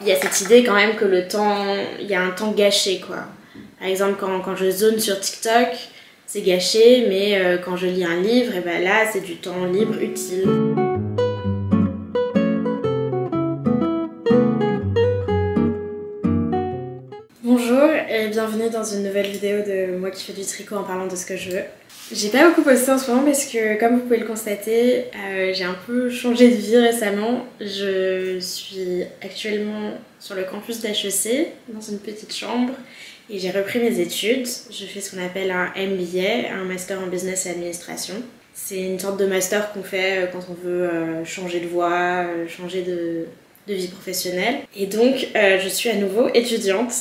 Il y a cette idée quand même que le temps, il y a un temps gâché quoi. Par exemple quand je zone sur TikTok, c'est gâché, mais quand je lis un livre, et ben là c'est du temps libre utile. Bonjour et bienvenue dans une nouvelle vidéo de moi qui fais du tricot en parlant de ce que je veux. J'ai pas beaucoup posté en ce moment parce que comme vous pouvez le constater, j'ai un peu changé de vie récemment. Je suis actuellement sur le campus d'HEC, dans une petite chambre, et j'ai repris mes études. Je fais ce qu'on appelle un MBA, un Master en Business et Administration. C'est une sorte de master qu'on fait quand on veut changer de voie, changer de vie professionnelle. Et donc je suis à nouveau étudiante.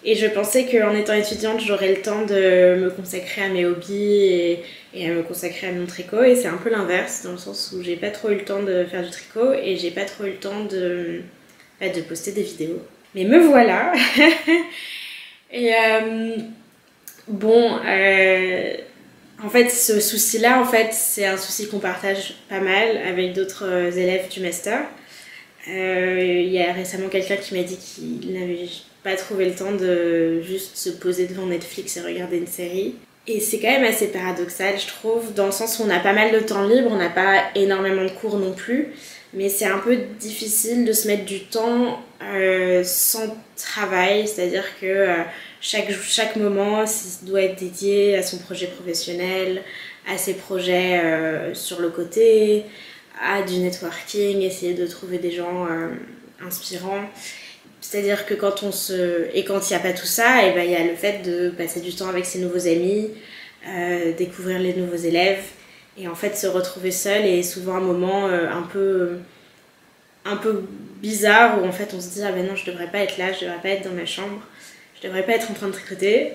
Et je pensais qu'en étant étudiante, j'aurais le temps de me consacrer à mes hobbies et à me consacrer à mon tricot. Et c'est un peu l'inverse, dans le sens où j'ai pas trop eu le temps de faire du tricot et j'ai pas trop eu le temps de poster des vidéos. Mais me voilà. Et en fait, ce souci-là, en fait, c'est un souci qu'on partage pas mal avec d'autres élèves du master. Il y a récemment quelqu'un qui m'a dit qu'il n'avait pas trouvé le temps de juste se poser devant Netflix et regarder une série. Et c'est quand même assez paradoxal, je trouve, dans le sens où on a pas mal de temps libre, on n'a pas énormément de cours non plus, mais c'est un peu difficile de se mettre du temps sans travail, c'est-à-dire que chaque moment doit être dédié à son projet professionnel, à ses projets sur le côté, à du networking, essayer de trouver des gens inspirants. C'est-à-dire que quand il n'y a pas tout ça, et ben, il y a le fait de passer du temps avec ses nouveaux amis, découvrir les nouveaux élèves, et en fait se retrouver seul est souvent un moment un peu bizarre où en fait on se dit ah ben non, je devrais pas être là, je devrais pas être dans ma chambre, je devrais pas être en train de tricoter.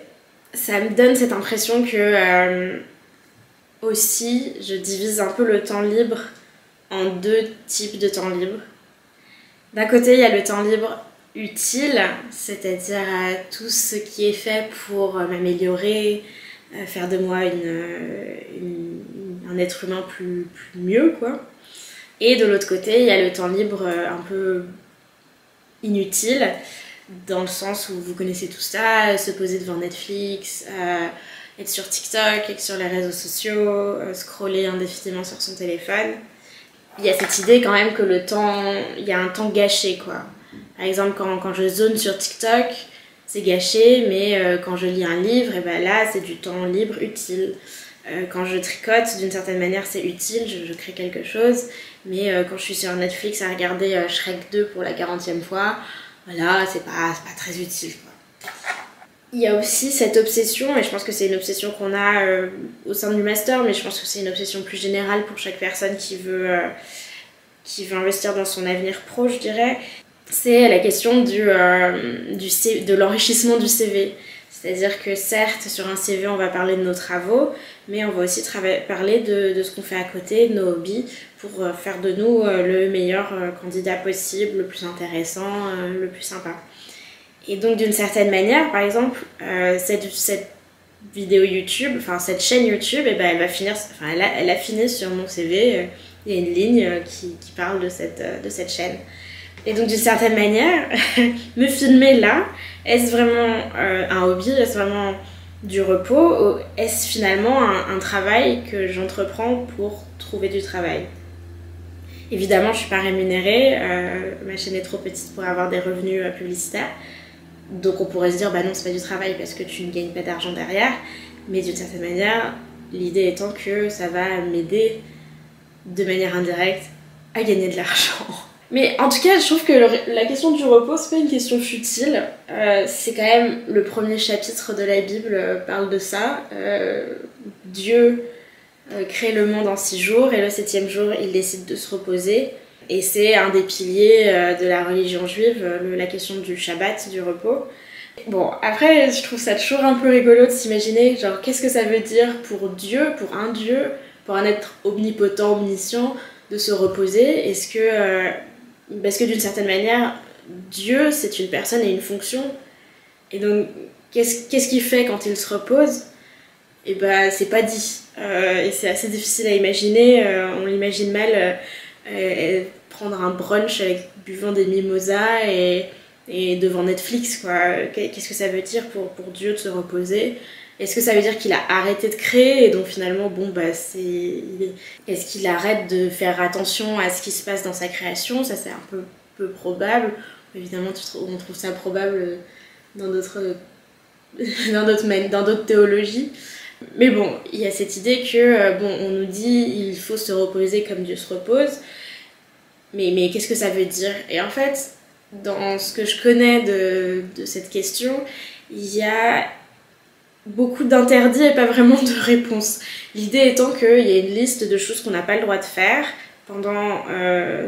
Ça me donne cette impression que aussi je divise un peu le temps libre en deux types de temps libre. D'un côté, il y a le temps libre utile, c'est-à-dire tout ce qui est fait pour m'améliorer, faire de moi un être humain plus mieux, quoi. Et de l'autre côté, il y a le temps libre un peu inutile, dans le sens où vous connaissez tout ça, se poser devant Netflix, être sur TikTok, être sur les réseaux sociaux, scroller indéfiniment sur son téléphone. Il y a cette idée quand même que le temps, il y a un temps gâché quoi. Par exemple quand je zone sur TikTok, c'est gâché, mais quand je lis un livre, et ben là c'est du temps libre utile. Quand je tricote, d'une certaine manière c'est utile, je crée quelque chose, mais quand je suis sur Netflix à regarder Shrek 2 pour la 40e fois, voilà, c'est pas très utile quoi. Il y a aussi cette obsession, et je pense que c'est une obsession qu'on a au sein du master, mais je pense que c'est une obsession plus générale pour chaque personne qui veut investir dans son avenir pro, je dirais. C'est la question de l'enrichissement du CV. C'est-à-dire que certes, sur un CV, on va parler de nos travaux, mais on va aussi parler de ce qu'on fait à côté, de nos hobbies, pour faire de nous le meilleur candidat possible, le plus intéressant, le plus sympa. Et donc d'une certaine manière, par exemple, cette vidéo YouTube, enfin cette chaîne YouTube, et ben, elle a fini sur mon CV, il y a une ligne qui parle de cette chaîne. Et donc d'une certaine manière, me filmer là, est-ce vraiment un hobby, est-ce vraiment du repos, ou est-ce finalement un travail que j'entreprends pour trouver du travail? Évidemment, je ne suis pas rémunérée, ma chaîne est trop petite pour avoir des revenus publicitaires. Donc on pourrait se dire bah non, c'est pas du travail parce que tu ne gagnes pas d'argent derrière, mais d'une certaine manière, l'idée étant que ça va m'aider de manière indirecte à gagner de l'argent. Mais en tout cas, je trouve que la question du repos, c'est pas une question futile. C'est quand même le premier chapitre de la Bible parle de ça. Dieu crée le monde en 6 jours et le 7e jour, il décide de se reposer. Et c'est un des piliers de la religion juive, la question du Shabbat, du repos. Bon, après, je trouve ça toujours un peu rigolo de s'imaginer, genre, qu'est-ce que ça veut dire pour Dieu, pour un être omnipotent, omniscient, de se reposer? Parce que d'une certaine manière, Dieu, c'est une personne et une fonction. Et donc, qu'est-ce qu'il fait quand il se repose? Et bah, c'est pas dit. Et c'est assez difficile à imaginer, on l'imagine mal. prendre un brunch avec buvant des mimosas et devant Netflix, quoi. Qu'est-ce que ça veut dire pour Dieu de se reposer? Est-ce que ça veut dire qu'il a arrêté de créer et donc finalement, bon, bah, est-ce qu'il arrête de faire attention à ce qui se passe dans sa création? Ça, c'est un peu probable. Évidemment, on trouve ça probable dans d'autres dans d'autres théologies. Mais bon, il y a cette idée que, bon, on nous dit il faut se reposer comme Dieu se repose. Mais qu'est-ce que ça veut dire? Et en fait, dans ce que je connais de cette question, il y a beaucoup d'interdits et pas vraiment de réponses. L'idée étant qu'il y a une liste de choses qu'on n'a pas le droit de faire pendant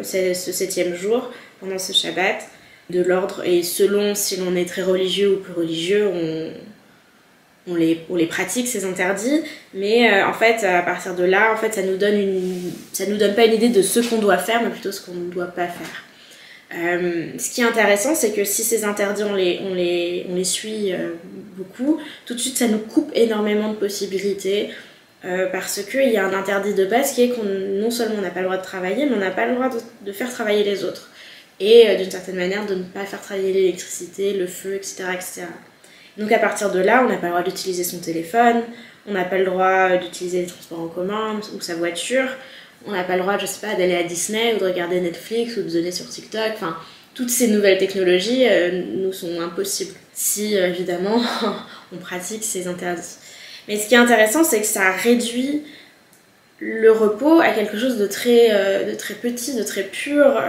ce 7e jour, pendant ce Shabbat, de l'ordre, et selon si l'on est très religieux ou peu religieux, on les pratique, ces interdits, mais en fait, à partir de là, en fait, ça nous donne pas une idée de ce qu'on doit faire, mais plutôt ce qu'on ne doit pas faire. Ce qui est intéressant, c'est que si ces interdits, on les suit beaucoup, tout de suite, ça nous coupe énormément de possibilités, parce qu'il y a un interdit de base qui est qu'on non seulement on n'a pas le droit de travailler, mais on n'a pas le droit de faire travailler les autres. Et d'une certaine manière, de ne pas faire travailler l'électricité, le feu, etc., etc. Donc à partir de là, on n'a pas le droit d'utiliser son téléphone, on n'a pas le droit d'utiliser les transports en commun ou sa voiture, on n'a pas le droit, je sais pas, d'aller à Disney ou de regarder Netflix ou de donner sur TikTok, enfin, toutes ces nouvelles technologies nous sont impossibles si, évidemment, on pratique ces interdits. Mais ce qui est intéressant, c'est que ça réduit le repos à quelque chose de très petit, de très pur.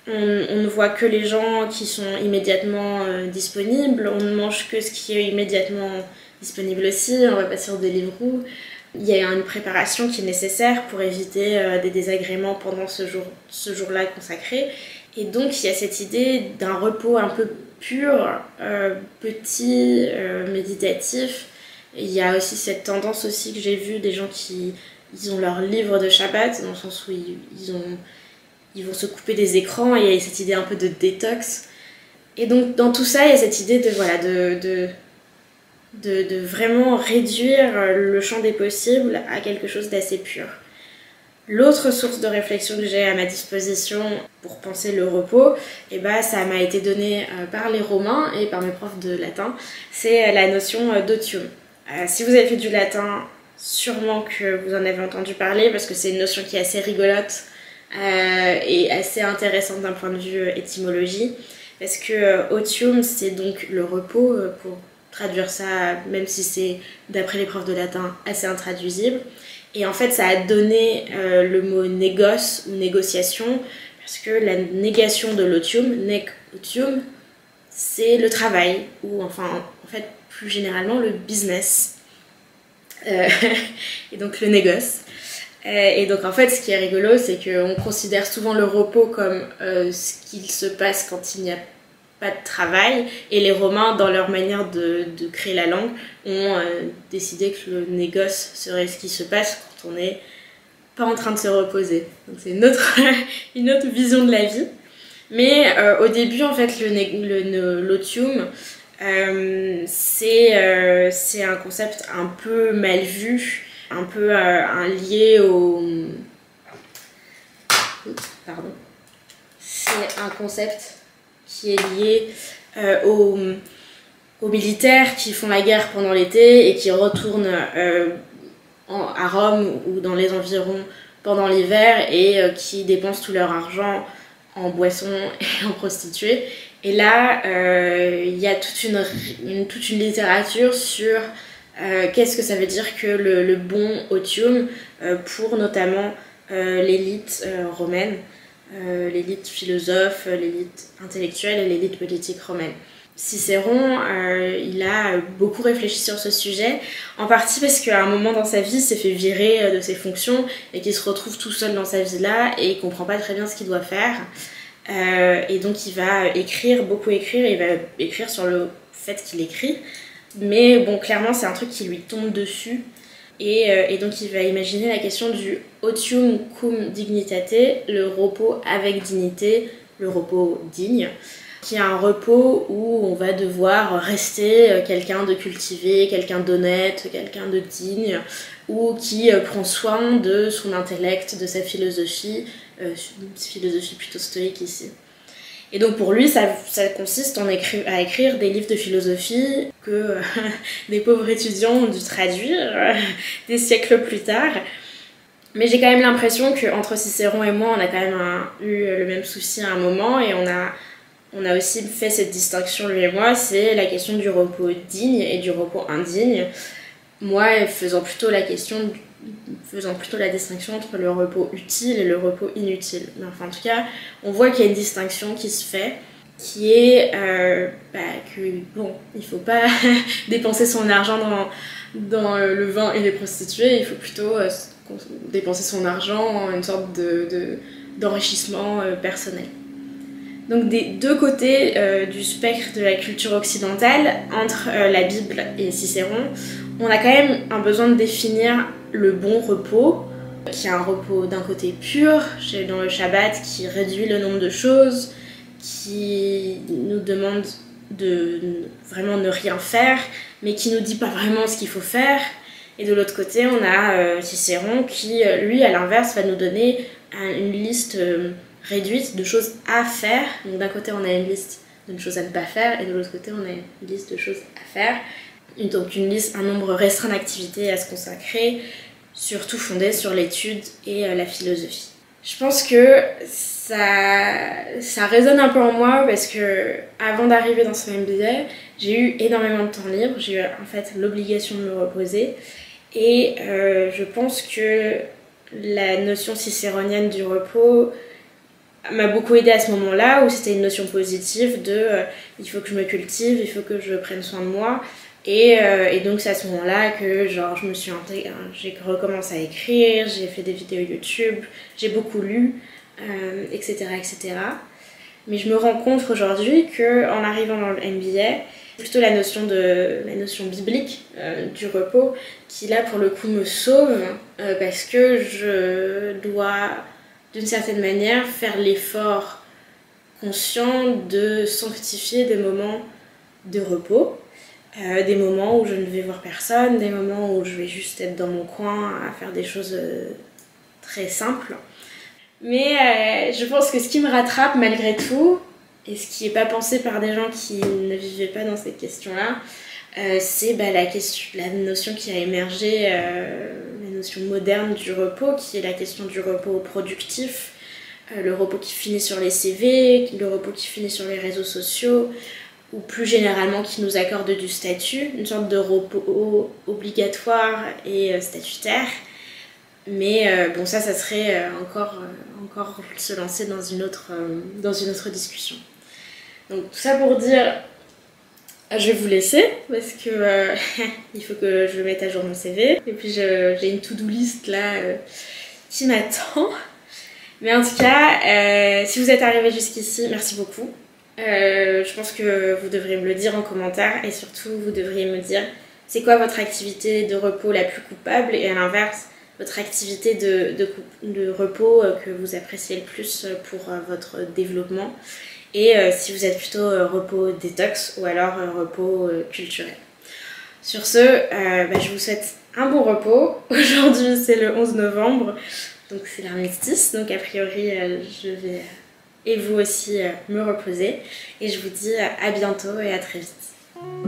On ne voit que les gens qui sont immédiatement disponibles, on ne mange que ce qui est immédiatement disponible aussi, on va pas sur Deliveroo. Il y a une préparation qui est nécessaire pour éviter des désagréments pendant ce jour-là consacré. Et donc il y a cette idée d'un repos un peu pur, petit, méditatif. Et il y a aussi cette tendance aussi que j'ai vue des gens qui ils ont leur livre de Shabbat, dans le sens où ils vont se couper des écrans, et il y a cette idée un peu de détox. Et donc dans tout ça, il y a cette idée de vraiment réduire le champ des possibles à quelque chose d'assez pur. L'autre source de réflexion que j'ai à ma disposition pour penser le repos, et bah, ça m'a été donné par les Romains et par mes profs de latin, c'est la notion d'otium. Si vous avez fait du latin, sûrement que vous en avez entendu parler, parce que c'est une notion qui est assez rigolote et assez intéressante d'un point de vue étymologie, parce que otium, c'est donc le repos, pour traduire ça, même si c'est, d'après les profs de latin, assez intraduisible. Et en fait, ça a donné le mot négoce ou négociation, parce que la négation de l'otium, nec otium, c'est le travail, ou enfin, en fait, plus généralement, le business. Et donc le négoce. Et donc en fait, ce qui est rigolo, c'est qu'on considère souvent le repos comme ce qu'il se passe quand il n'y a pas de travail, et les Romains, dans leur manière de créer la langue, ont décidé que le négoce serait ce qui se passe quand on n'est pas en train de se reposer. Donc c'est une autre vision de la vie. Mais au début, en fait, l'otium, c'est un concept un peu mal vu, un peu lié au... Pardon. C'est un concept qui est lié aux militaires qui font la guerre pendant l'été et qui retournent à Rome ou dans les environs pendant l'hiver et qui dépensent tout leur argent en boissons et en prostituées. Et là, il y a toute une littérature sur qu'est-ce que ça veut dire que le bon otium pour notamment l'élite romaine, l'élite philosophe, l'élite intellectuelle et l'élite politique romaine. Cicéron, il a beaucoup réfléchi sur ce sujet, en partie parce qu'à un moment dans sa vie, il s'est fait virer de ses fonctions et qu'il se retrouve tout seul dans sa vie-là et il comprend pas très bien ce qu'il doit faire. Et donc il va beaucoup écrire, et il va écrire sur le fait qu'il écrit, mais bon, clairement c'est un truc qui lui tombe dessus, et donc il va imaginer la question du otium cum dignitate, le repos avec dignité, le repos digne, qui est un repos où on va devoir rester quelqu'un de cultivé, quelqu'un d'honnête, quelqu'un de digne, ou qui prend soin de son intellect, de sa philosophie, une philosophie plutôt stoïque ici. Et donc pour lui, ça consiste à écrire des livres de philosophie que des pauvres étudiants ont dû traduire des siècles plus tard. Mais j'ai quand même l'impression qu'entre Cicéron et moi, on a quand même eu le même souci à un moment, et on a aussi fait cette distinction, lui et moi, c'est la question du repos digne et du repos indigne. Moi, faisant plutôt la distinction entre le repos utile et le repos inutile. Mais enfin, en tout cas, on voit qu'il y a une distinction qui se fait, qui est que, bon, il faut pas dépenser son argent dans le vin et les prostituées, il faut plutôt dépenser son argent en une sorte d'enrichissement personnel. Donc des deux côtés du spectre de la culture occidentale, entre la Bible et Cicéron, on a quand même un besoin de définir le bon repos, qui est un repos d'un côté pur, dans le Shabbat, qui réduit le nombre de choses, qui nous demande de vraiment ne rien faire, mais qui nous dit pas vraiment ce qu'il faut faire. Et de l'autre côté, on a Cicéron qui, lui, à l'inverse, va nous donner une liste réduite de choses à faire. Donc d'un côté, on a une liste de choses à ne pas faire, et de l'autre côté, on a une liste de choses à faire. Donc un nombre restreint d'activités à se consacrer, surtout fondé sur l'étude et la philosophie. Je pense que ça résonne un peu en moi, parce que avant d'arriver dans ce MBA, j'ai eu énormément de temps libre, j'ai eu en fait l'obligation de me reposer, et je pense que la notion cicéronienne du repos m'a beaucoup aidée à ce moment-là, où c'était une notion positive de il faut que je me cultive, il faut que je prenne soin de moi. Et donc c'est à ce moment-là que genre, j'ai recommencé à écrire, j'ai fait des vidéos YouTube, j'ai beaucoup lu, etc., etc. Mais je me rends compte aujourd'hui qu'en arrivant dans le MBA, c'est plutôt la notion biblique du repos qui là pour le coup me sauve, parce que je dois d'une certaine manière faire l'effort conscient de sanctifier des moments de repos. Des moments où je ne vais voir personne, des moments où je vais juste être dans mon coin à faire des choses très simples. Mais je pense que ce qui me rattrape malgré tout, et ce qui n'est pas pensé par des gens qui ne vivaient pas dans cette question-là, c'est la notion qui a émergé, la notion moderne du repos, qui est la question du repos productif, le repos qui finit sur les CV, le repos qui finit sur les réseaux sociaux, ou plus généralement qui nous accorde du statut, une sorte de repos obligatoire et statutaire. Mais bon, ça serait encore se lancer dans une autre discussion. Donc tout ça pour dire, je vais vous laisser, parce que il faut que je mette à jour mon CV. Et puis j'ai une to-do list là qui m'attend. Mais en tout cas, si vous êtes arrivé jusqu'ici, merci beaucoup. Je pense que vous devriez me le dire en commentaire, et surtout vous devriez me dire c'est quoi votre activité de repos la plus coupable, et à l'inverse votre activité de repos que vous appréciez le plus pour votre développement, et si vous êtes plutôt repos détox ou alors repos culturel. Sur ce, je vous souhaite un bon repos. Aujourd'hui c'est le 11 novembre, donc c'est l'armistice, donc a priori je vais et vous aussi me reposer, et je vous dis à bientôt et à très vite.